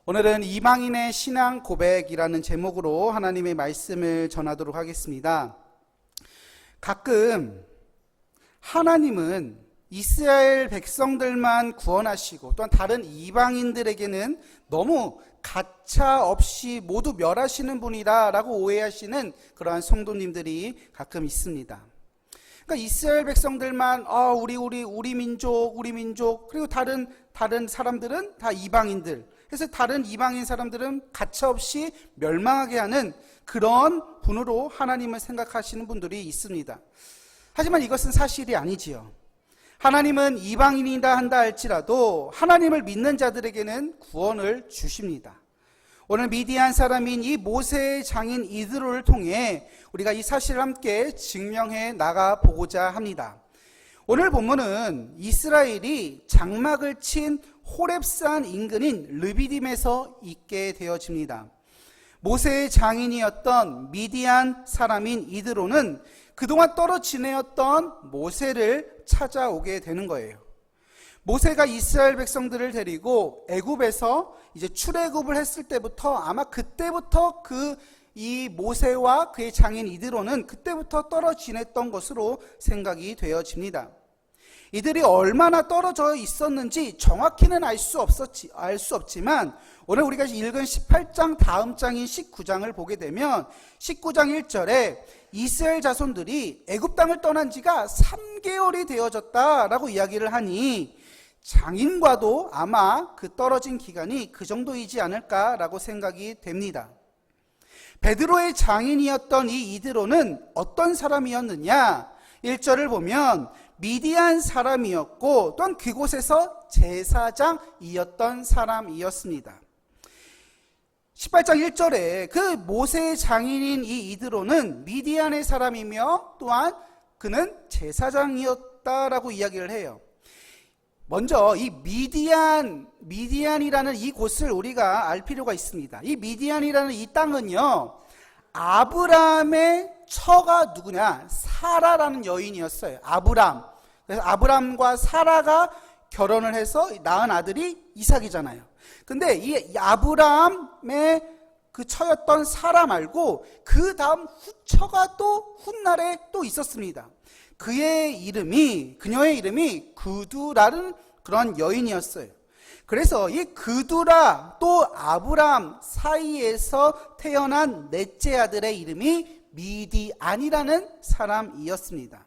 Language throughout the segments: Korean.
오늘은 이방인의 신앙 고백이라는 제목으로 하나님의 말씀을 전하도록 하겠습니다. 가끔 하나님은 이스라엘 백성들만 구원하시고 또한 다른 이방인들에게는 너무 가차 없이 모두 멸하시는 분이다라고 오해하시는 그러한 성도님들이 가끔 있습니다. 그러니까 이스라엘 백성들만 우리 민족 그리고 다른 사람들은 다 이방인들, 그래서 다른 이방인 사람들은 가차없이 멸망하게 하는 그런 분으로 하나님을 생각하시는 분들이 있습니다. 하지만 이것은 사실이 아니지요. 하나님은 이방인이다 한다 할지라도 하나님을 믿는 자들에게는 구원을 주십니다. 오늘 미디안 사람인 이 모세의 장인 이드로를 통해 우리가 이 사실을 함께 증명해 나가 보고자 합니다. 오늘 본문은 이스라엘이 장막을 친 호렙산 인근인 르비딤에서 있게 되어집니다. 모세의 장인이었던 미디안 사람인 이드로는 그동안 떨어 지내었던 모세를 찾아오게 되는 거예요. 모세가 이스라엘 백성들을 데리고 애굽에서 이제 출애굽을 했을 때부터 아마 그때부터 이 모세와 그의 장인 이드로는 그때부터 떨어 지냈던 것으로 생각이 되어집니다. 이들이 얼마나 떨어져 있었는지 정확히는 알 수 없지만 오늘 우리가 읽은 18장 다음 장인 19장을 보게 되면 19장 1절에 이스라엘 자손들이 애굽 땅을 떠난 지가 3개월이 되어졌다라고 이야기를 하니 장인과도 아마 그 떨어진 기간이 그 정도이지 않을까라고 생각이 됩니다. 베드로의 장인이었던 이 이드로는 어떤 사람이었느냐? 1절을 보면 미디안 사람이었고 또한 그곳에서 제사장이었던 사람이었습니다. 18장 1절에 그 모세의 장인인 이 이드로는 미디안의 사람이며 또한 그는 제사장이었다라고 이야기를 해요. 먼저 이 미디안이라는 이 곳을 우리가 알 필요가 있습니다. 이 미디안이라는 이 땅은요, 아브라함의 처가 누구냐? 사라라는 여인이었어요. 그래서 아브람과 사라가 결혼을 해서 낳은 아들이 이삭이잖아요. 근데 이 아브람의 그 처였던 사라 말고 그 다음 후처가 또 훗날에 또 있었습니다. 그녀의 이름이 그두라는 그런 여인이었어요. 그래서 이 그두라 또 아브람 사이에서 태어난 넷째 아들의 이름이 미디안이라는 사람이었습니다.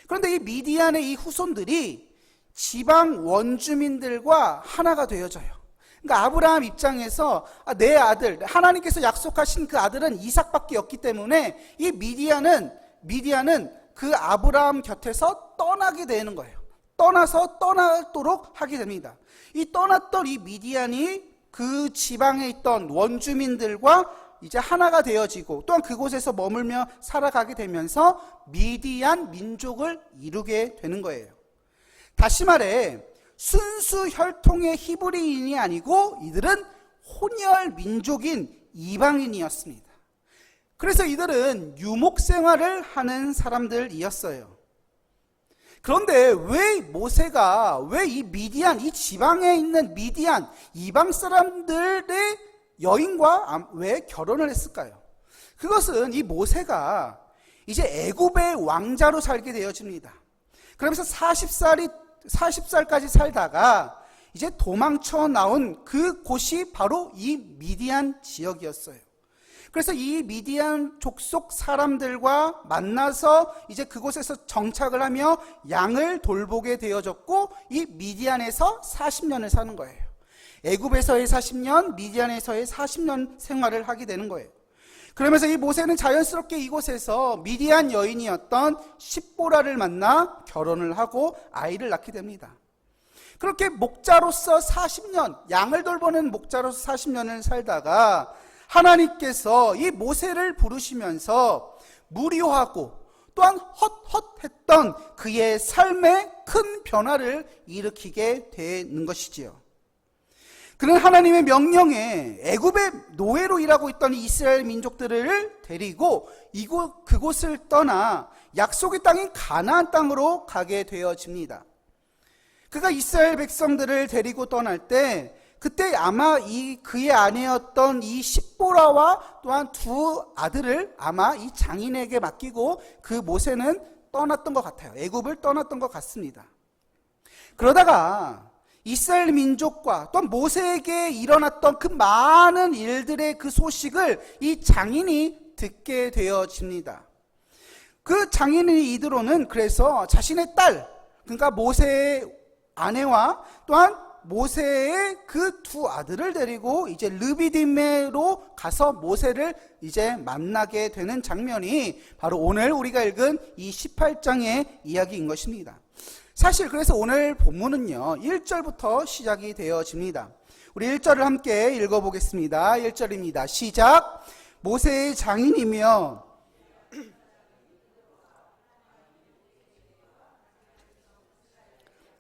그런데 이 미디안의 이 후손들이 지방 원주민들과 하나가 되어져요. 그러니까 아브라함 입장에서 내 아들, 하나님께서 약속하신 그 아들은 이삭밖에 없기 때문에 이 미디안은 그 아브라함 곁에서 떠나게 되는 거예요. 떠나도록 하게 됩니다. 이 떠났던 이 미디안이 그 지방에 있던 원주민들과 이제 하나가 되어지고 또한 그곳에서 머물며 살아가게 되면서 미디안 민족을 이루게 되는 거예요. 다시 말해 순수 혈통의 히브리인이 아니고 이들은 혼혈 민족인 이방인이었습니다. 그래서 이들은 유목 생활을 하는 사람들이었어요. 그런데 왜 모세가 이 미디안, 이 지방에 있는 미디안 이방 사람들의 여인과 왜 결혼을 했을까요? 그것은 이 모세가 이제 애굽의 왕자로 살게 되어집니다. 그러면서 40살까지 살다가 이제 도망쳐 나온 그 곳이 바로 이 미디안 지역이었어요. 그래서 이 미디안 족속 사람들과 만나서 이제 그곳에서 정착을 하며 양을 돌보게 되어졌고 이 미디안에서 40년을 사는 거예요. 애굽에서의 40년, 미디안에서의 40년 생활을 하게 되는 거예요. 그러면서 이 모세는 자연스럽게 이곳에서 미디안 여인이었던 십보라를 만나 결혼을 하고 아이를 낳게 됩니다. 그렇게 목자로서 40년, 양을 돌보는 목자로서 40년을 살다가 하나님께서 이 모세를 부르시면서 무료하고 또한 헛헛했던 그의 삶에 큰 변화를 일으키게 되는 것이지요. 그는 하나님의 명령에 애굽의 노예로 일하고 있던 이스라엘 민족들을 데리고 그곳을 떠나 약속의 땅인 가나안 땅으로 가게 되어집니다. 그가 이스라엘 백성들을 데리고 떠날 때 그때 아마 그의 아내였던 이 십보라와 또한 두 아들을 아마 이 장인에게 맡기고 그 모세는 떠났던 것 같아요. 애굽을 떠났던 것 같습니다. 그러다가 이스라엘 민족과 또 모세에게 일어났던 그 많은 일들의 그 소식을 이 장인이 듣게 되어집니다. 그 장인의 이드로는 그래서 자신의 딸, 그러니까 모세의 아내와 또한 모세의 그 두 아들을 데리고 이제 르비딤으로 가서 모세를 이제 만나게 되는 장면이 바로 오늘 우리가 읽은 이 18장의 이야기인 것입니다. 사실 그래서 오늘 본문은요 1절부터 시작이 되어집니다. 우리 1절을 함께 읽어보겠습니다. 1절입니다. 시작. 모세의 장인이며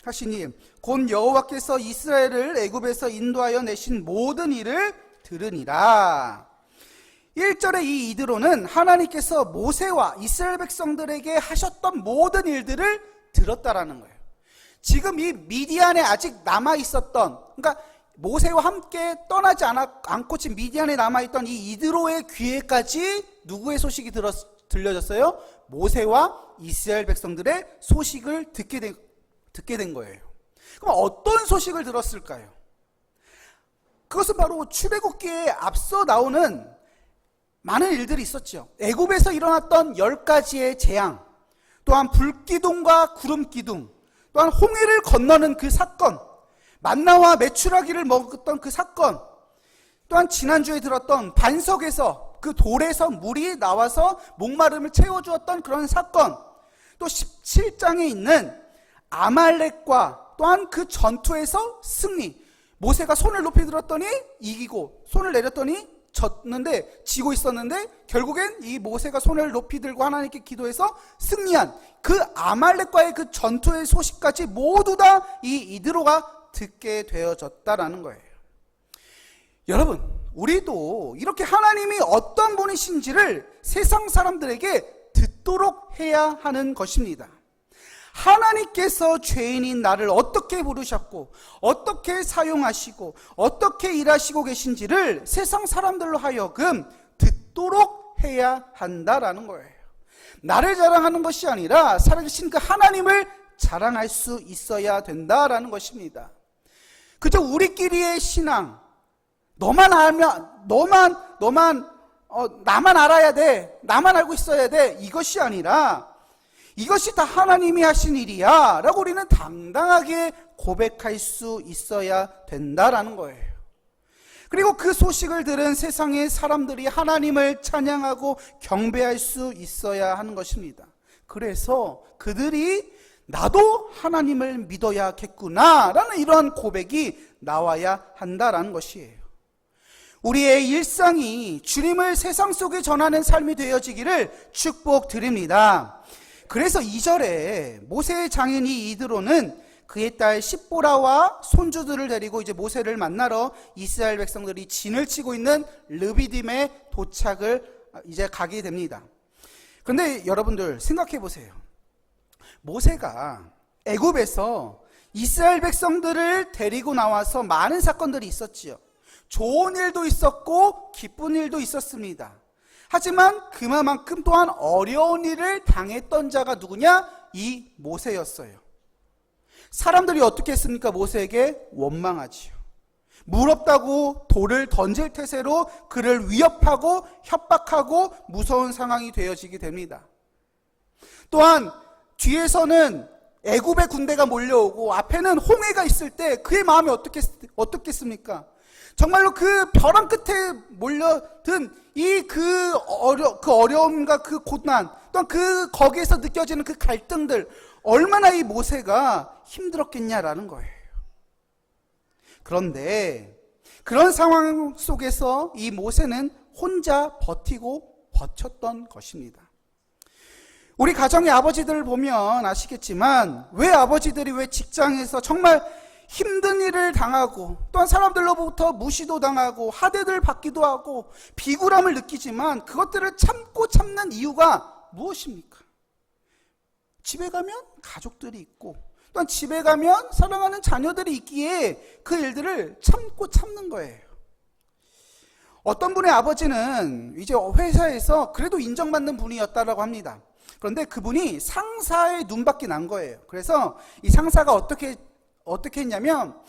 하시니 곧 여호와께서 이스라엘을 애굽에서 인도하여 내신 모든 일을 들으니라. 1절의 이 이드로는 하나님께서 모세와 이스라엘 백성들에게 하셨던 모든 일들을 들었다라는 거예요. 지금 이 미디안에 아직 남아있었던, 그러니까 모세와 함께 떠나지 않고 지금 미디안에 남아있던 이 이드로의 귀에까지 누구의 소식이 들려졌어요? 모세와 이스라엘 백성들의 소식을 듣게 된 거예요. 그럼 어떤 소식을 들었을까요? 그것은 바로 출애굽기에 앞서 나오는 많은 일들이 있었죠. 애굽에서 일어났던 10가지의 재앙, 또한 불기둥과 구름기둥, 또한 홍해를 건너는 그 사건, 만나와 메추라기를 먹었던 그 사건, 또한 지난주에 들었던 반석에서 그 돌에서 물이 나와서 목마름을 채워주었던 그런 사건, 또 17장에 있는 아말렉과 또한 그 전투에서 승리, 모세가 손을 높이 들었더니 이기고 손을 내렸더니 졌는데 지고 있었는데 결국엔 이 모세가 손을 높이 들고 하나님께 기도해서 승리한 그 아말렉과의 그 전투의 소식까지 모두 다 이 이드로가 듣게 되어졌다라는 거예요. 여러분, 우리도 이렇게 하나님이 어떤 분이신지를 세상 사람들에게 듣도록 해야 하는 것입니다. 하나님께서 죄인인 나를 어떻게 부르셨고 어떻게 사용하시고 어떻게 일하시고 계신지를 세상 사람들로 하여금 듣도록 해야 한다라는 거예요. 나를 자랑하는 것이 아니라 살아계신 그 하나님을 자랑할 수 있어야 된다라는 것입니다. 그저 우리끼리의 신앙, 너만 알면 나만 알아야 돼, 나만 알고 있어야 돼, 이것이 아니라 이것이 다 하나님이 하신 일이야 라고 우리는 당당하게 고백할 수 있어야 된다라는 거예요. 그리고 그 소식을 들은 세상의 사람들이 하나님을 찬양하고 경배할 수 있어야 하는 것입니다. 그래서 그들이 나도 하나님을 믿어야겠구나 라는 이러한 고백이 나와야 한다라는 것이에요. 우리의 일상이 주님을 세상 속에 전하는 삶이 되어지기를 축복드립니다. 그래서 2절에 모세의 장인이 이드로는 그의 딸 십보라와 손주들을 데리고 이제 모세를 만나러 이스라엘 백성들이 진을 치고 있는 르비딤에 도착을 이제 가게 됩니다. 그런데 여러분들 생각해 보세요. 모세가 애굽에서 이스라엘 백성들을 데리고 나와서 많은 사건들이 있었지요. 좋은 일도 있었고 기쁜 일도 있었습니다. 하지만 그만큼 또한 어려운 일을 당했던 자가 누구냐? 이 모세였어요. 사람들이 어떻게 했습니까? 모세에게 원망하지요. 물 없다고 돌을 던질 태세로 그를 위협하고 협박하고 무서운 상황이 되어지게 됩니다. 또한 뒤에서는 애굽의 군대가 몰려오고 앞에는 홍해가 있을 때 그의 마음이 어떻겠습니까? 정말로 그 벼랑 끝에 몰려든 그 어려움과 그 고난, 또한 거기에서 느껴지는 그 갈등들, 얼마나 이 모세가 힘들었겠냐라는 거예요. 그런데 그런 상황 속에서 이 모세는 혼자 버텼던 것입니다. 우리 가정의 아버지들을 보면 아시겠지만 왜 직장에서 정말 힘든 일을 당하고 또한 사람들로부터 무시도 당하고 하대들 받기도 하고 비굴함을 느끼지만 그것들을 참는 이유가 무엇입니까? 집에 가면 가족들이 있고 또한 집에 가면 사랑하는 자녀들이 있기에 그 일들을 참는 거예요. 어떤 분의 아버지는 이제 회사에서 그래도 인정받는 분이었다라고 합니다. 그런데 그분이 상사의 눈밖에 난 거예요. 그래서 이 상사가 어떻게 했냐면,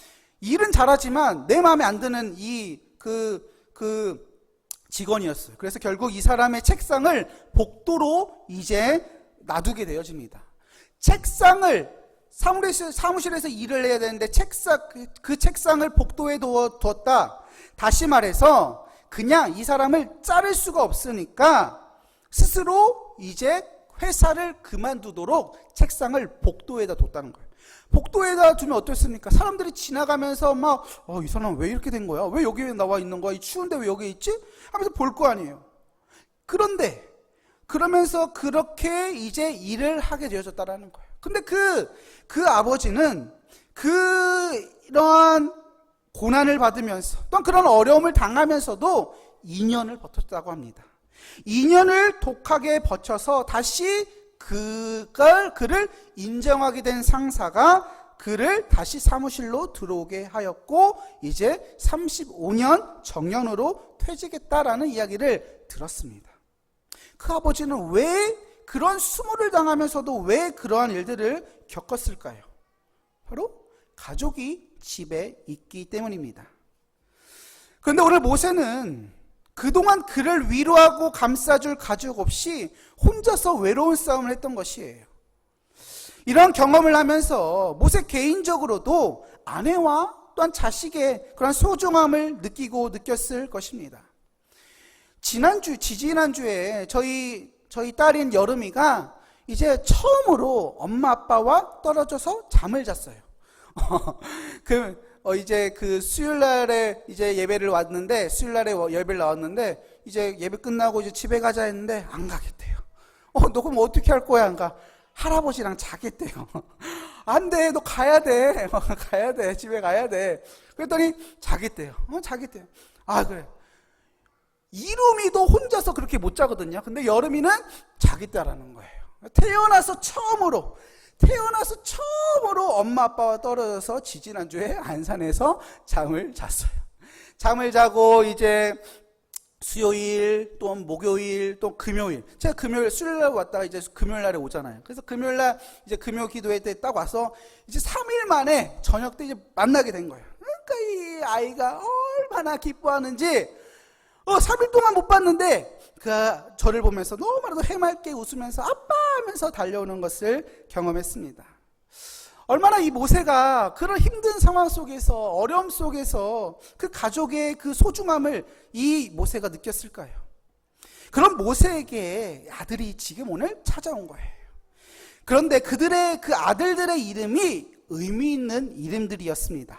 일은 잘하지만 내 마음에 안 드는 그 직원이었어요. 그래서 결국 이 사람의 책상을 복도로 이제 놔두게 되어집니다. 책상을 사무실에서 일을 해야 되는데 그 책상을 복도에 두었다. 다시 말해서 그냥 이 사람을 자를 수가 없으니까 스스로 이제 회사를 그만두도록 책상을 복도에다 뒀다는 거예요. 복도에다 두면 어떻습니까? 사람들이 지나가면서 막 이 사람 왜 이렇게 된 거야? 왜 여기 나와 있는 거야? 이 추운데 왜 여기 있지? 하면서 볼 거 아니에요. 그런데 그러면서 그렇게 이제 일을 하게 되어졌다라는 거예요. 근데 그 아버지는 그런 고난을 받으면서 또한 그런 어려움을 당하면서도 2년을 버텼다고 합니다. 2년을 독하게 버텨서 다시 그를 인정하게 된 상사가 그를 다시 사무실로 들어오게 하였고 이제 35년 정년으로 퇴직했다라는 이야기를 들었습니다. 그 아버지는 왜 그런 수모를 당하면서도 왜 그러한 일들을 겪었을까요? 바로 가족이 집에 있기 때문입니다. 그런데 오늘 모세는 그동안 그를 위로하고 감싸줄 가족 없이 혼자서 외로운 싸움을 했던 것이에요. 이런 경험을 하면서 모세 개인적으로도 아내와 또한 자식의 그런 소중함을 느꼈을 것입니다. 지지난주에 저희 딸인 여름이가 이제 처음으로 엄마 아빠와 떨어져서 잠을 잤어요. 이제 수요일날에 이제 예배를 왔는데, 수요일날에 예배를 나왔는데, 이제 예배 끝나고 이제 집에 가자 했는데, 안 가겠대요. 너 그럼 어떻게 할 거야? 안 가. 할아버지랑 자겠대요. 안 돼, 너 가야 돼. 가야 돼. 집에 가야 돼. 그랬더니 자겠대요. 자겠대요. 아, 그래. 이름이도 혼자서 그렇게 못 자거든요. 근데 여름이는 자겠다라는 거예요. 태어나서 처음으로 엄마 아빠와 떨어져서 지지난주에 안산에서 잠을 잤어요. 잠을 자고 이제 수요일 또 목요일 또 금요일, 제가 금요일 수요일날 왔다가 이제 금요일날에 오잖아요. 그래서 금요일날 이제 금요 기도회 때 딱 와서 이제 3일 만에 저녁 때 이제 만나게 된 거예요. 그러니까 이 아이가 얼마나 기뻐하는지 3일 동안 못 봤는데 저를 보면서 너무나도 해맑게 웃으면서 아빠 하면서 달려오는 것을 경험했습니다. 얼마나 이 모세가 그런 힘든 상황 속에서, 어려움 속에서 그 가족의 그 소중함을 이 모세가 느꼈을까요? 그런 모세에게 아들이 지금 오늘 찾아온 거예요. 그런데 그 아들들의 이름이 의미 있는 이름들이었습니다.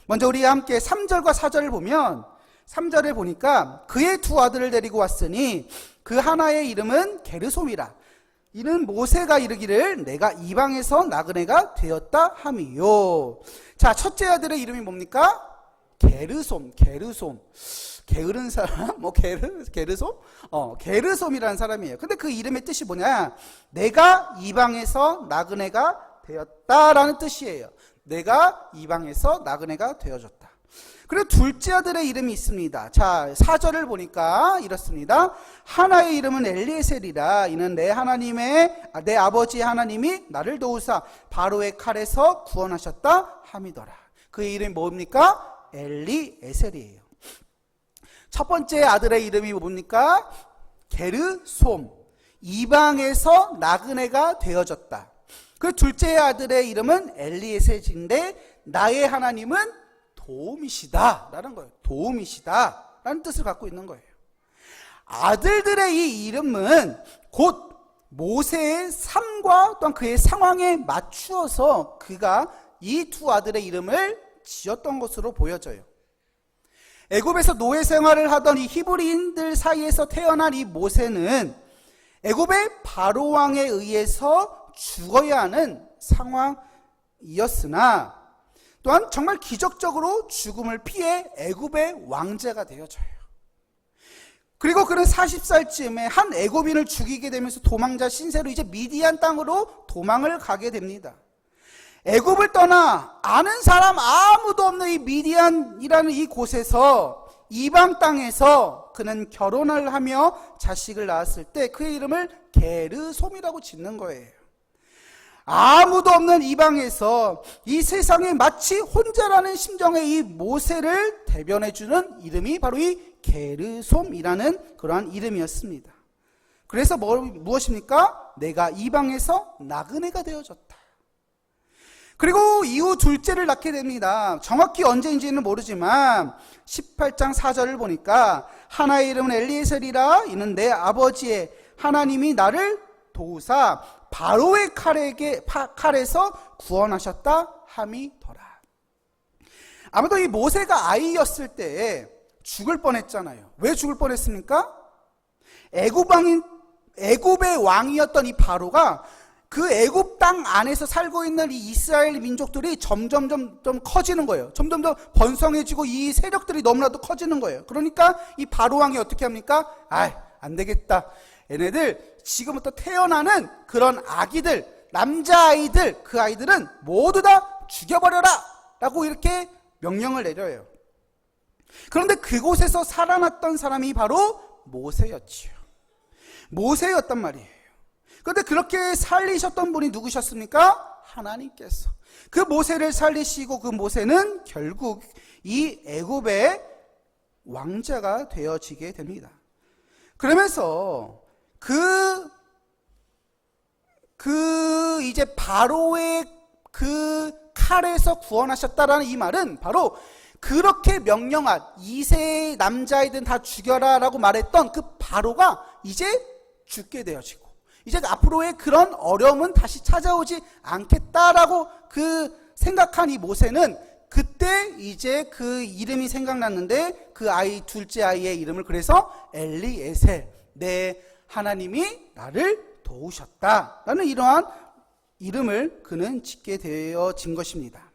먼저 우리 함께 3절과 4절을 보면, 3절에 보니까 그의 두 아들을 데리고 왔으니 그 하나의 이름은 게르솜이라. 이는 모세가 이르기를 내가 이방에서 나그네가 되었다 함이요. 자, 첫째 아들의 이름이 뭡니까? 게르솜. 게으른 사람? 게르솜? 게르솜이라는 사람이에요. 근데 그 이름의 뜻이 뭐냐? 내가 이방에서 나그네가 되었다라는 뜻이에요. 내가 이방에서 나그네가 되어졌다. 그리고 둘째 아들의 이름이 있습니다. 자, 4절을 보니까 이렇습니다. 하나의 이름은 엘리에셀이라. 이는 내 아버지 하나님이 나를 도우사 바로의 칼에서 구원하셨다 함이더라. 그의 이름이 뭡니까? 엘리에셀이에요. 첫 번째 아들의 이름이 뭡니까? 게르솜. 이방에서 나그네가 되어졌다. 그 둘째 아들의 이름은 엘리에셀인데 나의 하나님은 도움이시다라는 거예요. 도움이시다라는 뜻을 갖고 있는 거예요. 아들들의 이 이름은 곧 모세의 삶과 또한 그의 상황에 맞추어서 그가 이 두 아들의 이름을 지었던 것으로 보여져요. 애굽에서 노예 생활을 하던 이 히브리인들 사이에서 태어난 이 모세는 애굽의 바로 왕에 의해서 죽어야 하는 상황이었으나 또한 정말 기적적으로 죽음을 피해 애굽의 왕제가 되어져요. 그리고 그는 40살쯤에 한 애굽인을 죽이게 되면서 도망자 신세로 이제 미디안 땅으로 도망을 가게 됩니다. 애굽을 떠나 아는 사람 아무도 없는 이 미디안이라는 이 곳에서 이방 땅에서 그는 결혼을 하며 자식을 낳았을 때 그의 이름을 게르솜이라고 짓는 거예요. 아무도 없는 이방에서 이 세상에 마치 혼자라는 심정의 이 모세를 대변해주는 이름이 바로 이 게르솜이라는 그러한 이름이었습니다. 그래서 무엇입니까? 내가 이방에서 나그네가 되어졌다. 그리고 이후 둘째를 낳게 됩니다. 정확히 언제인지는 모르지만 18장 4절을 보니까 하나의 이름은 엘리에셀이라. 이는 내 아버지의 하나님이 나를 도우사 바로의 칼에서 구원하셨다 함이더라. 아무도 이 모세가 아이였을 때 죽을 뻔했잖아요. 왜 죽을 뻔했습니까? 애굽의 왕이었던 이 바로가 그 애굽 땅 안에서 살고 있는 이 이스라엘 민족들이 점점 커지는 거예요. 점점 더 번성해지고 이 세력들이 너무나도 커지는 거예요. 그러니까 이 바로 왕이 어떻게 합니까? 안 되겠다. 얘네들 지금부터 태어나는 그런 아기들, 남자아이들, 그 아이들은 모두 다 죽여버려라 라고 이렇게 명령을 내려요. 그런데 그곳에서 살아났던 사람이 바로 모세였지요. 모세였단 말이에요. 그런데 그렇게 살리셨던 분이 누구셨습니까? 하나님께서. 그 모세를 살리시고 그 모세는 결국 이 애굽의 왕자가 되어지게 됩니다. 그러면서 이제 바로의 그 칼에서 구원하셨다라는 이 말은 바로 그렇게 명령한 2세의 남자아이든 다 죽여라 라고 말했던 그 바로가 이제 죽게 되어지고 이제 앞으로의 그런 어려움은 다시 찾아오지 않겠다라고 그 생각한 이 모세는 그때 이제 그 이름이 생각났는데 그 아이 둘째 아이의 이름을 그래서 엘리에셀, 내 하나님이 나를 도우셨다라는 이러한 이름을 그는 짓게 되어진 것입니다.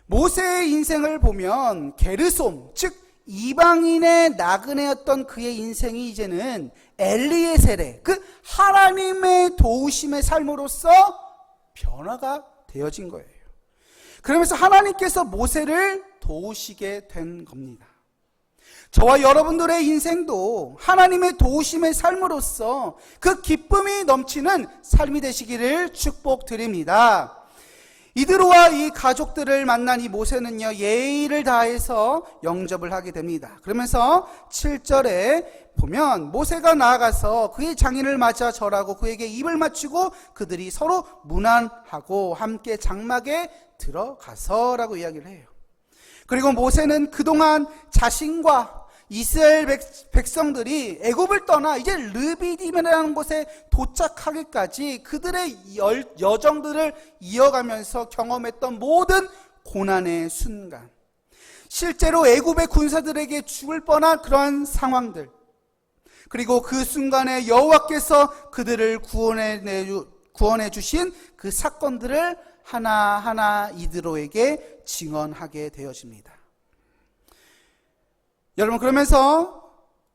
모세의 인생을 보면 게르솜, 즉 이방인의 나그네였던 그의 인생이 이제는 엘리에셀의 그 하나님의 도우심의 삶으로서 변화가 되어진 거예요. 그러면서 하나님께서 모세를 도우시게 된 겁니다. 저와 여러분들의 인생도 하나님의 도우심의 삶으로서 그 기쁨이 넘치는 삶이 되시기를 축복드립니다. 이드로와 이 가족들을 만난 이 모세는요, 예의를 다해서 영접을 하게 됩니다. 그러면서 7절에 보면 모세가 나아가서 그의 장인을 맞아 절하고 그에게 입을 맞추고 그들이 서로 문안하고 함께 장막에 들어가서라고 이야기를 해요. 그리고 모세는 그동안 자신과 이스라엘 백성들이 애굽을 떠나 이제 르비딤이라는 곳에 도착하기까지 그들의 여정들을 이어가면서 경험했던 모든 고난의 순간, 실제로 애굽의 군사들에게 죽을 뻔한 그런 상황들, 그리고 그 순간에 여호와께서 그들을 구원해 주신 그 사건들을 하나하나 이드로에게 증언하게 되어집니다. 여러분, 그러면서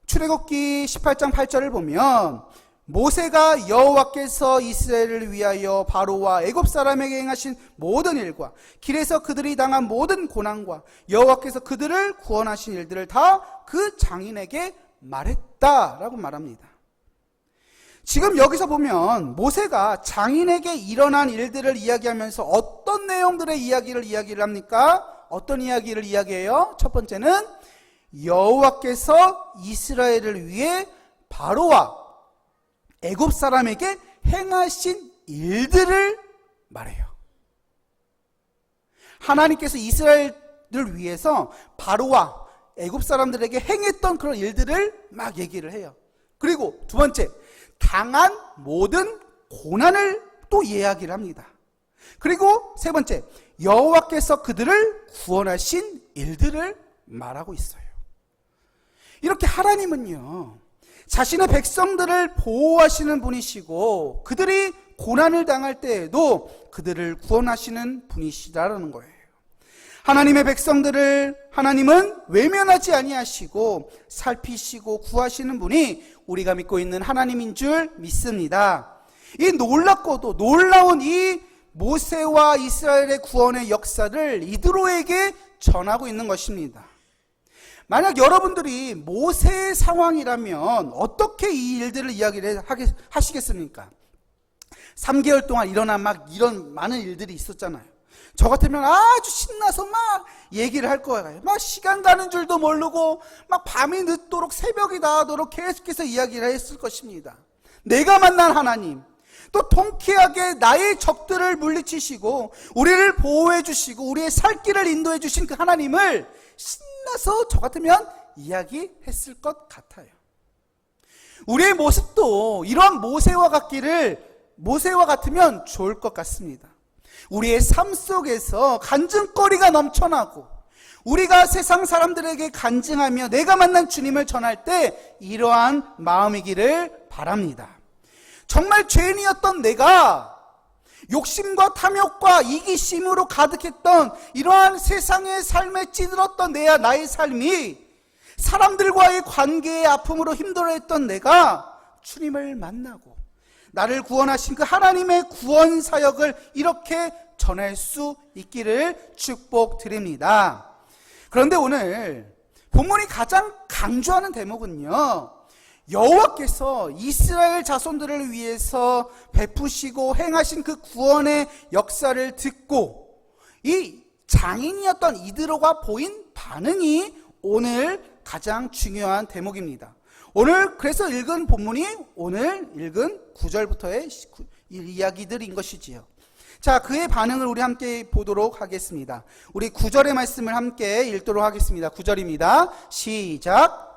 출애굽기 18장 8절을 보면 모세가 여호와께서 이스라엘을 위하여 바로와 애굽 사람에게 행하신 모든 일과 길에서 그들이 당한 모든 고난과 여호와께서 그들을 구원하신 일들을 다 그 장인에게 말했다라고 말합니다. 지금 여기서 보면 모세가 장인에게 일어난 일들을 이야기하면서 어떤 내용들의 이야기를 합니까? 어떤 이야기를 이야기해요? 첫 번째는 여호와께서 이스라엘을 위해 바로와 애굽 사람에게 행하신 일들을 말해요. 하나님께서 이스라엘을 위해서 바로와 애굽 사람들에게 행했던 그런 일들을 막 얘기를 해요. 그리고 두 번째, 당한 모든 고난을 또 이야기를 합니다. 그리고 세 번째, 여호와께서 그들을 구원하신 일들을 말하고 있어요. 이렇게 하나님은요, 자신의 백성들을 보호하시는 분이시고 그들이 고난을 당할 때에도 그들을 구원하시는 분이시라는 거예요. 하나님의 백성들을 하나님은 외면하지 아니하시고 살피시고 구하시는 분이 우리가 믿고 있는 하나님인 줄 믿습니다. 이 놀랍고도 놀라운 이 모세와 이스라엘의 구원의 역사를 이드로에게 전하고 있는 것입니다. 만약 여러분들이 모세의 상황이라면 어떻게 이 일들을 이야기를 하시겠습니까? 3개월 동안 일어난 막 이런 많은 일들이 있었잖아요. 저 같으면 아주 신나서 막 얘기를 할 거예요. 막 시간 가는 줄도 모르고 막 밤이 늦도록 새벽이 닿도록 계속해서 이야기를 했을 것입니다. 내가 만난 하나님, 또 통쾌하게 나의 적들을 물리치시고 우리를 보호해 주시고 우리의 살 길을 인도해 주신 그 하나님을 신나서 저 같으면 이야기했을 것 같아요. 우리의 모습도 이런 모세와 같으면 좋을 것 같습니다. 우리의 삶 속에서 간증거리가 넘쳐나고 우리가 세상 사람들에게 간증하며 내가 만난 주님을 전할 때 이러한 마음이기를 바랍니다. 정말 죄인이었던 내가 욕심과 탐욕과 이기심으로 가득했던 이러한 세상의 삶에 찌들었던 나의 삶이 사람들과의 관계의 아픔으로 힘들어했던 내가 주님을 만나고 나를 구원하신 그 하나님의 구원 사역을 이렇게 전할 수 있기를 축복드립니다. 그런데 오늘 본문이 가장 강조하는 대목은요, 여호와께서 이스라엘 자손들을 위해서 베푸시고 행하신 그 구원의 역사를 듣고 이 장인이었던 이드로가 보인 반응이 오늘 가장 중요한 대목입니다. 오늘 그래서 읽은 본문이 오늘 읽은 9절부터의 이야기들인 것이지요. 자, 그의 반응을 우리 함께 보도록 하겠습니다. 우리 9절의 말씀을 함께 읽도록 하겠습니다. 9절입니다. 시작.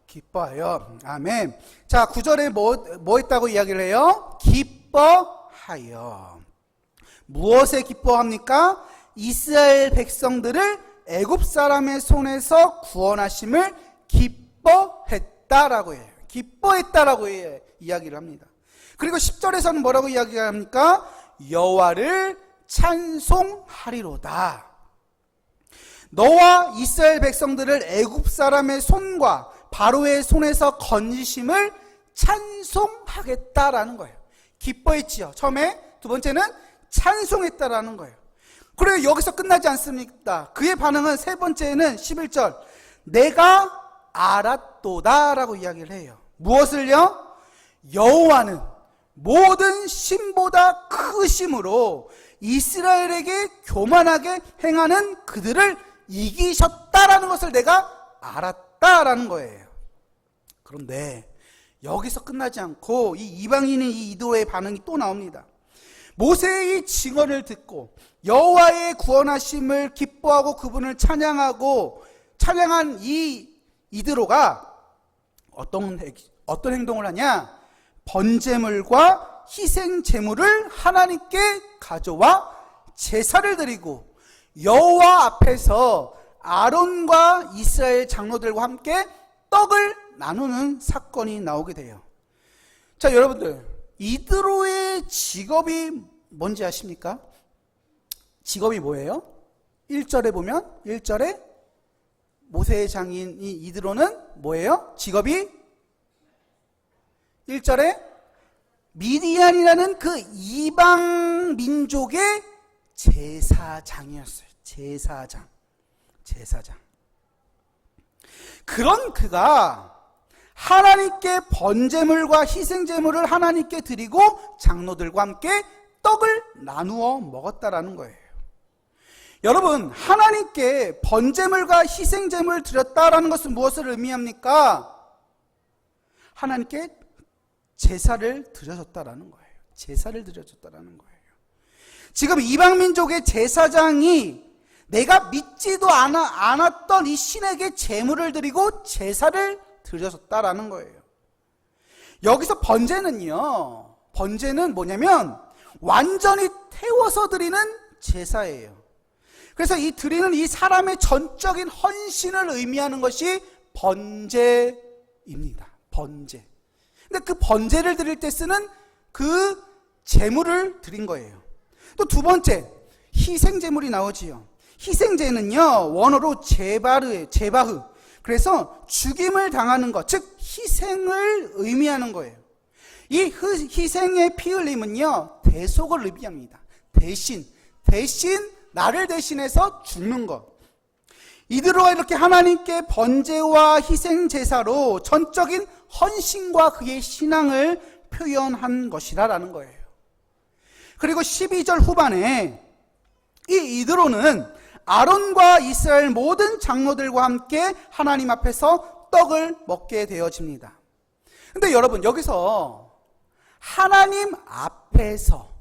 기뻐하여. 아멘. 자, 9절에 뭐 했다고 이야기를 해요? 기뻐하여. 무엇에 기뻐합니까? 이스라엘 백성들을 애굽 사람의 손에서 구원하심을 기뻐했다라고 해요. 기뻐했다라고 이야기를 합니다. 그리고 10절에서는 뭐라고 이야기합니까? 여호와를 찬송하리로다. 너와 이스라엘 백성들을 애굽 사람의 손과 바로의 손에서 건지심을 찬송하겠다라는 거예요. 기뻐했지요. 처음에. 두 번째는 찬송했다라는 거예요. 그리고 여기서 끝나지 않습니다. 그의 반응은 세 번째는 11절. 내가 알았도다 라고 이야기를 해요. 무엇을요? 여호와는 모든 신보다 크심으로 이스라엘에게 교만하게 행하는 그들을 이기셨다라는 것을 내가 알았다라는 거예요. 그런데 여기서 끝나지 않고 이 이방인인 이 이드로의 반응이 또 나옵니다. 모세의 증언을 듣고 여호와의 구원하심을 기뻐하고 그분을 찬양한 이 이드로가 어떤 행동을 하냐? 번제물과 희생 제물을 하나님께 가져와 제사를 드리고 여호와 앞에서 아론과 이스라엘 장로들과 함께 떡을 나누는 사건이 나오게 돼요. 자, 여러분들, 이드로의 직업이 뭔지 아십니까? 직업이 뭐예요? 1절에 보면 1절에 모세의 장인 이드로는 뭐예요? 직업이 1절에 미디안이라는 그 이방 민족의 제사장이었어요. 제사장. 그런 그가 하나님께 번제물과 희생제물을 하나님께 드리고 장로들과 함께 떡을 나누어 먹었다라는 거예요. 여러분, 하나님께 번제물과 희생제물을 드렸다라는 것은 무엇을 의미합니까? 하나님께 제사를 드려줬다라는 거예요. 제사를 드려줬다라는 거예요. 지금 이방민족의 제사장이 내가 믿지도 않았던 이 신에게 제물을 드리고 제사를 드려줬다라는 거예요. 여기서 번제는 뭐냐면 완전히 태워서 드리는 제사예요. 그래서 이 드리는 이 사람의 전적인 헌신을 의미하는 것이 번제입니다. 번제. 근데 그 번제를 드릴 때 쓰는 그 제물을 드린 거예요. 또 두 번째, 희생제물이 나오지요. 희생제는요, 원어로 제바흐. 그래서 죽임을 당하는 것, 즉 희생을 의미하는 거예요. 이 희생의 피 흘림은요, 대속을 의미합니다. 대신 나를 대신해서 죽는 것. 이드로가 이렇게 하나님께 번제와 희생 제사로 전적인 헌신과 그의 신앙을 표현한 것이라는 거예요. 그리고 12절 후반에 이 이드로는 아론과 이스라엘 모든 장로들과 함께 하나님 앞에서 떡을 먹게 되어집니다. 근데 여러분, 여기서 하나님 앞에서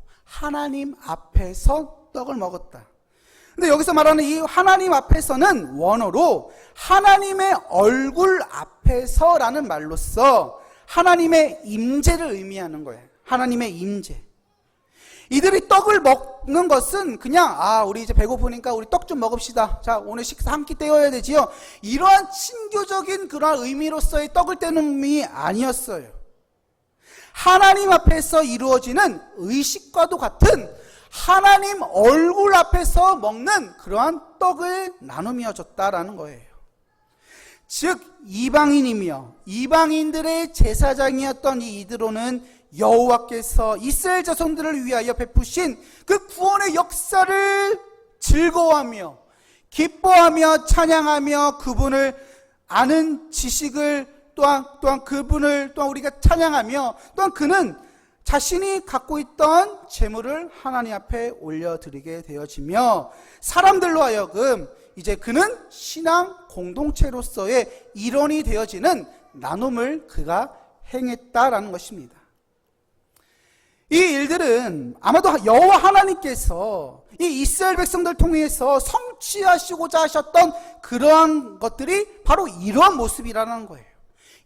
떡을 먹었다. 근데 여기서 말하는 이 하나님 앞에서는 원어로 하나님의 얼굴 앞에서라는 말로써 하나님의 임재를 의미하는 거예요. 하나님의 임재. 이들이 떡을 먹는 것은 그냥 우리 이제 배고프니까 우리 떡 좀 먹읍시다. 자, 오늘 식사 한 끼 때워야 되지요. 이러한 친교적인 그런 의미로서의 떡을 떼는 의미 아니었어요. 하나님 앞에서 이루어지는 의식과도 같은 하나님 얼굴 앞에서 먹는 그러한 떡을 나눔이어졌다라는 거예요. 즉 이방인이며 이방인들의 제사장이었던 이 이드로는 여호와께서 이스라엘 자손들을 위하여 베푸신 그 구원의 역사를 즐거워하며 기뻐하며 찬양하며 그분을 아는 지식을 또한 그분을 또한 우리가 찬양하며 또한 그는 자신이 갖고 있던 재물을 하나님 앞에 올려드리게 되어지며 사람들로 하여금 이제 그는 신앙 공동체로서의 일원이 되어지는 나눔을 그가 행했다라는 것입니다. 이 일들은 아마도 여호와 하나님께서 이 이스라엘 백성들 통해서 성취하시고자 하셨던 그러한 것들이 바로 이러한 모습이라는 거예요.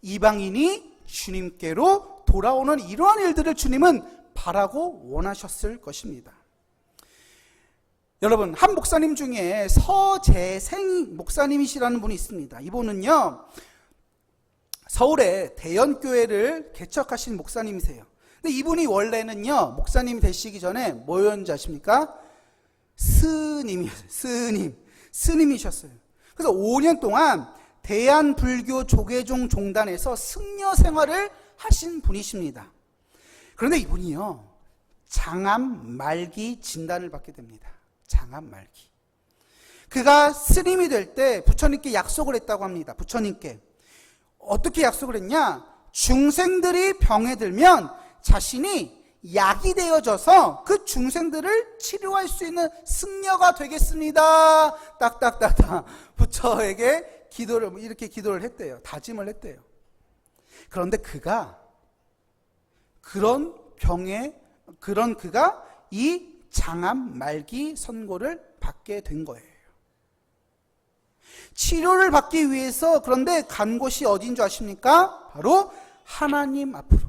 이방인이 주님께로 돌아오는 이러한 일들을 주님은 바라고 원하셨을 것입니다. 여러분, 한 목사님 중에 서재생 목사님이시라는 분이 있습니다. 이분은요, 서울의 대연교회를 개척하신 목사님이세요. 근데 이분이 원래는요, 목사님 되시기 전에 뭐였는지 아십니까? 스님이셨어요. 그래서 5년 동안 대한불교 조계종 종단에서 승려 생활을 하신 분이십니다. 그런데 이분이요, 장암 말기 진단을 받게 됩니다. 장암 말기. 그가 스님이 될 때 부처님께 약속을 했다고 합니다. 부처님께 어떻게 약속을 했냐? 중생들이 병에 들면 자신이 약이 되어져서 그 중생들을 치료할 수 있는 승려가 되겠습니다. 딱딱딱딱 부처에게 이렇게 기도를 했대요. 다짐을 했대요. 그런데 그가 이 장암 말기 선고를 받게 된 거예요. 치료를 받기 위해서 그런데 간 곳이 어디인 줄 아십니까? 바로 하나님 앞으로,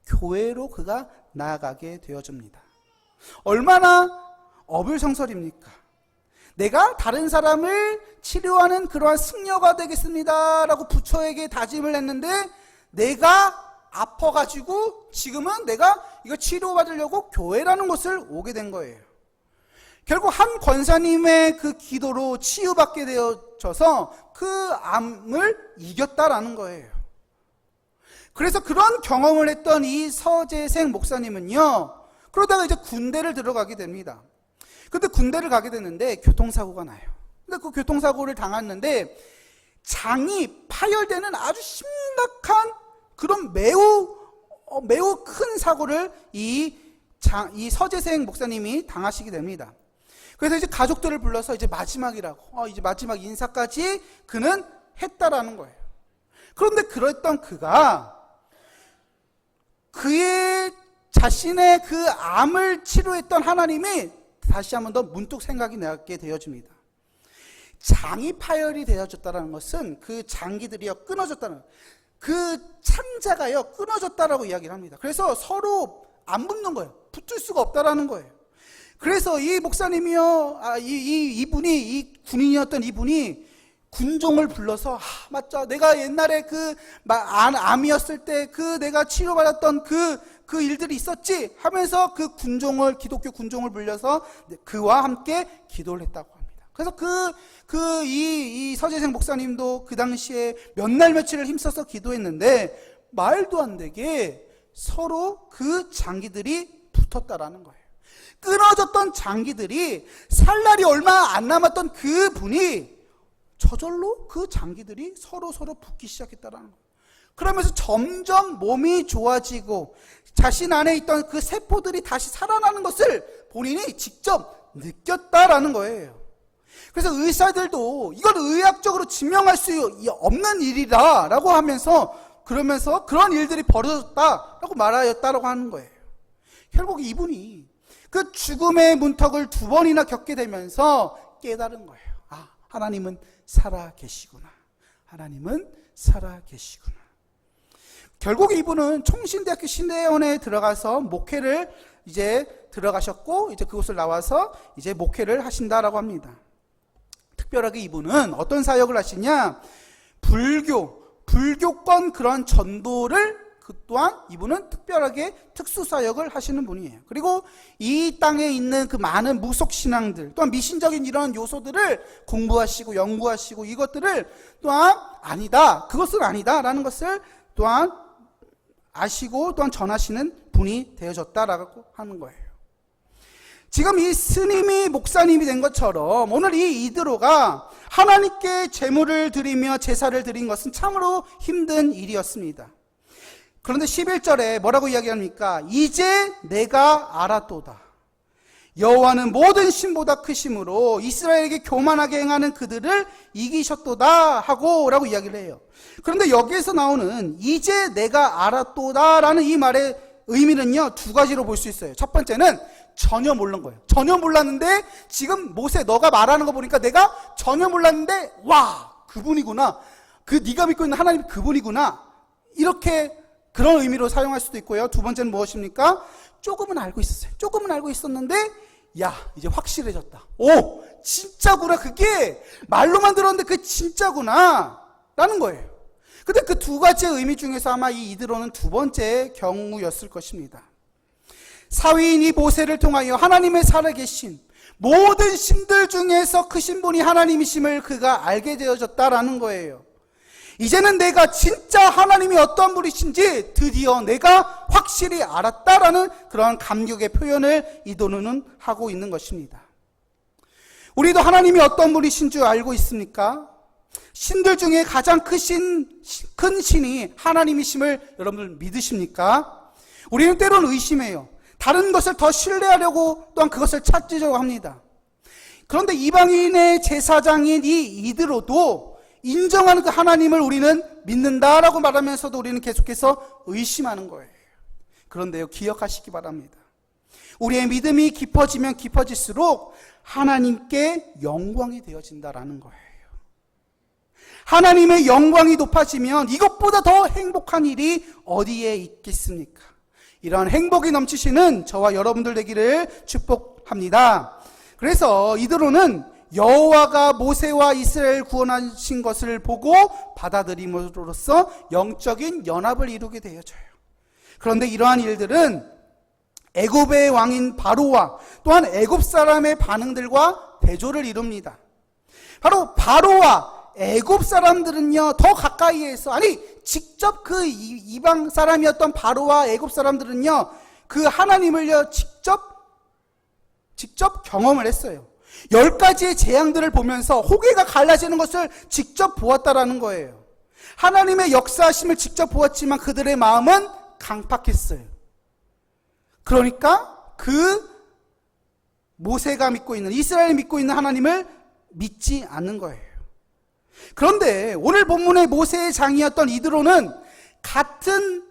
교회로 그가 나아가게 되어집니다. 얼마나 어불성설입니까? 내가 다른 사람을 치료하는 그러한 승려가 되겠습니다 라고 부처에게 다짐을 했는데 내가 아파가지고 지금은 내가 이거 치료받으려고 교회라는 곳을 오게 된 거예요. 결국 한 권사님의 그 기도로 치유받게 되어져서 그 암을 이겼다라는 거예요. 그래서 그런 경험을 했던 이 서재생 목사님은요, 그러다가 이제 군대를 들어가게 됩니다. 근데 군대를 가게 됐는데 교통사고가 나요. 근데 그 교통사고를 당했는데 장이 파열되는 아주 심각한 그런 매우 큰 사고를 이 서재생 목사님이 당하시게 됩니다. 그래서 이제 가족들을 불러서 이제 마지막이라고, 이제 마지막 인사까지 그는 했다라는 거예요. 그런데 그랬던 그가 그의 자신의 그 암을 치료했던 하나님이 다시 한번 더 문득 생각이 나게 되어집니다. 장이 파열이 되어졌다는 것은 그 장기들이요 끊어졌다는, 그 창자가요 끊어졌다라고 이야기를 합니다. 그래서 서로 안 붙는 거예요. 붙을 수가 없다라는 거예요. 그래서 이 목사님이요, 이 군인이었던 이분이 군종을 불러서, 맞죠? 내가 옛날에 암이었을 때 내가 치료받았던 그 일들이 있었지? 하면서 그 기독교 군종을 불려서 그와 함께 기도를 했다고 합니다. 그래서 이 서재생 목사님도 그 당시에 몇 날 며칠을 힘써서 기도했는데 말도 안 되게 서로 그 장기들이 붙었다라는 거예요. 끊어졌던 장기들이 살 날이 얼마 안 남았던 그 분이 저절로 그 장기들이 서로 붙기 시작했다라는 거예요. 그러면서 점점 몸이 좋아지고 자신 안에 있던 그 세포들이 다시 살아나는 것을 본인이 직접 느꼈다라는 거예요. 그래서 의사들도 이걸 의학적으로 증명할 수 없는 일이다라고 하면서 그러면서 그런 일들이 벌어졌다라고 말하였다라고 하는 거예요. 결국 이분이 그 죽음의 문턱을 2번이나 겪게 되면서 깨달은 거예요. 아, 하나님은 살아 계시구나. 하나님은 살아 계시구나. 결국 이분은 총신대학교 신대원에 들어가서 목회를 이제 들어가셨고 이제 그곳을 나와서 이제 목회를 하신다라고 합니다. 특별하게 이분은 어떤 사역을 하시냐? 불교권 그런 전도를 그 또한 이분은 특별하게 특수사역을 하시는 분이에요. 그리고 이 땅에 있는 그 많은 무속신앙들 또한 미신적인 이런 요소들을 공부하시고 연구하시고 이것들을 또한 아니다, 그것은 아니다 라는 것을 또한 아시고 또한 전하시는 분이 되어졌다라고 하는 거예요. 지금 이 스님이 목사님이 된 것처럼 오늘 이 이드로가 하나님께 제물을 드리며 제사를 드린 것은 참으로 힘든 일이었습니다. 그런데 11절에 뭐라고 이야기합니까? 이제 내가 알았도다. 여호와는 모든 신보다 크심으로 이스라엘에게 교만하게 행하는 그들을 이기셨도다 하고 라고 이야기를 해요. 그런데 여기에서 나오는 이제 내가 알았도다 라는 이 말의 의미는요 2가지로 볼 수 있어요. 첫 번째는 전혀 모르는 거예요. 전혀 몰랐는데 지금 모세 너가 말하는 거 보니까 내가 전혀 몰랐는데 와 그분이구나. 그 네가 믿고 있는 하나님 그분이구나. 이렇게 그런 의미로 사용할 수도 있고요. 2번째는 무엇입니까? 조금은 알고 있었어요. 조금은 알고 있었는데 야 이제 확실해졌다. 오 진짜구나. 그게 말로만 들었는데 그게 진짜구나 라는 거예요. 근데 그 2가지의 의미 중에서 아마 이 이드로는 2번째 경우였을 것입니다. 사위인 이 모세를 통하여 하나님의 살아계신 모든 신들 중에서 크신 분이 하나님이심을 그가 알게 되어졌다라는 거예요. 이제는 내가 진짜 하나님이 어떤 분이신지 드디어 내가 확실히 알았다라는 그런 감격의 표현을 이드로는 하고 있는 것입니다. 우리도 하나님이 어떤 분이신 줄 알고 있습니까? 신들 중에 가장 큰 신이 하나님이심을 여러분들 믿으십니까? 우리는 때로는 의심해요. 다른 것을 더 신뢰하려고 또한 그것을 찾으려고 합니다. 그런데 이방인의 제사장인 이 이드로도 인정하는 그 하나님을 우리는 믿는다라고 말하면서도 우리는 계속해서 의심하는 거예요. 그런데요, 기억하시기 바랍니다. 우리의 믿음이 깊어지면 깊어질수록 하나님께 영광이 되어진다라는 거예요. 하나님의 영광이 높아지면 이것보다 더 행복한 일이 어디에 있겠습니까? 이러한 행복이 넘치시는 저와 여러분들 되기를 축복합니다. 그래서 이드로는 여호와가 모세와 이스라엘 구원하신 것을 보고 받아들임으로써 영적인 연합을 이루게 되어져요. 그런데 이러한 일들은 애굽의 왕인 바로와 또한 애굽 사람의 반응들과 대조를 이룹니다. 바로 바로와 애굽 사람들은요 더 가까이에서 직접 그 이방 사람이었던 바로와 애굽 사람들은요 그 하나님을요 직접 경험을 했어요. 10가지의 재앙들을 보면서 호계가 갈라지는 것을 직접 보았다라는 거예요. 하나님의 역사하심을 직접 보았지만 그들의 마음은 강팍했어요. 그러니까 그 모세가 믿고 있는 이스라엘이 믿고 있는 하나님을 믿지 않는 거예요. 그런데 오늘 본문의 모세의 장이었던 이드로는 같은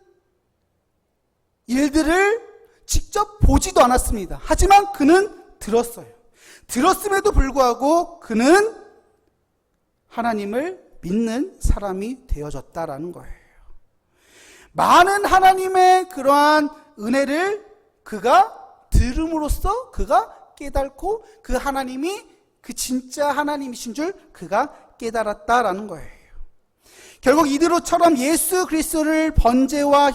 일들을 직접 보지도 않았습니다. 하지만 그는 들었어요. 들었음에도 불구하고 그는 하나님을 믿는 사람이 되어졌다라는 거예요. 많은 하나님의 그러한 은혜를 그가 들음으로써 그가 깨닫고 그 하나님이 그 진짜 하나님이신 줄 그가 깨달았다라는 거예요. 결국 이드로처럼 예수 그리스도를 번제와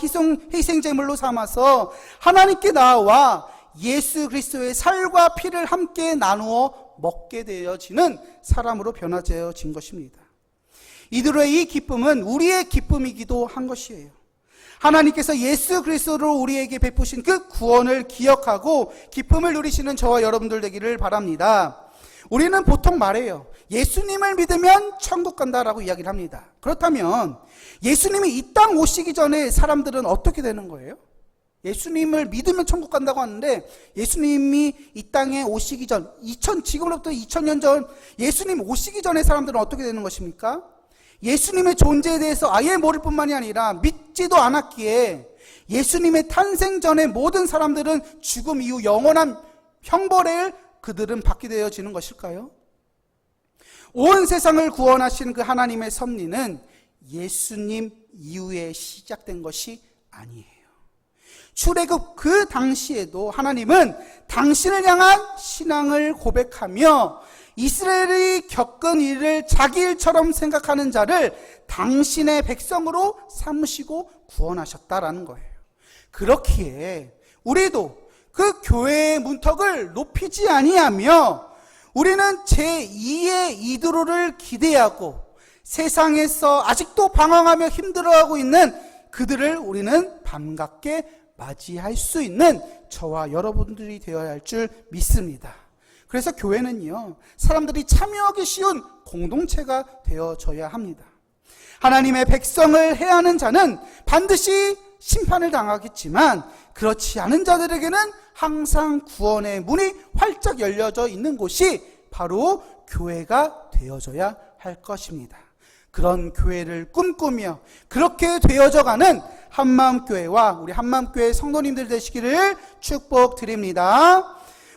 희생제물로 삼아서 하나님께 나와 예수 그리스도의 살과 피를 함께 나누어 먹게 되어지는 사람으로 변화되어진 것입니다. 이들의 이 기쁨은 우리의 기쁨이기도 한 것이에요. 하나님께서 예수 그리스도로 우리에게 베푸신 그 구원을 기억하고 기쁨을 누리시는 저와 여러분들 되기를 바랍니다. 우리는 보통 말해요. 예수님을 믿으면 천국 간다라고 이야기를 합니다. 그렇다면 예수님이 이 땅 오시기 전에 사람들은 어떻게 되는 거예요? 예수님을 믿으면 천국 간다고 하는데 예수님이 이 땅에 오시기 전, 지금으로부터 2000년 전 예수님 오시기 전에 사람들은 어떻게 되는 것입니까? 예수님의 존재에 대해서 아예 모를 뿐만이 아니라 믿지도 않았기에 예수님의 탄생 전에 모든 사람들은 죽음 이후 영원한 형벌을 그들은 받게 되어지는 것일까요? 온 세상을 구원하신 그 하나님의 섭리는 예수님 이후에 시작된 것이 아니에요. 출애굽 그 당시에도 하나님은 당신을 향한 신앙을 고백하며 이스라엘이 겪은 일을 자기 일처럼 생각하는 자를 당신의 백성으로 삼으시고 구원하셨다라는 거예요. 그렇기에 우리도 그 교회의 문턱을 높이지 아니하며 우리는 제2의 이드로를 기대하고 세상에서 아직도 방황하며 힘들어하고 있는 그들을 우리는 반갑게 맞이할 수 있는 저와 여러분들이 되어야 할 줄 믿습니다. 그래서 교회는요, 사람들이 참여하기 쉬운 공동체가 되어져야 합니다. 하나님의 백성을 해하는 자는 반드시 심판을 당하겠지만 그렇지 않은 자들에게는 항상 구원의 문이 활짝 열려져 있는 곳이 바로 교회가 되어져야 할 것입니다. 그런 교회를 꿈꾸며 그렇게 되어져가는 한마음교회와 우리 한마음교회 성도님들 되시기를 축복드립니다.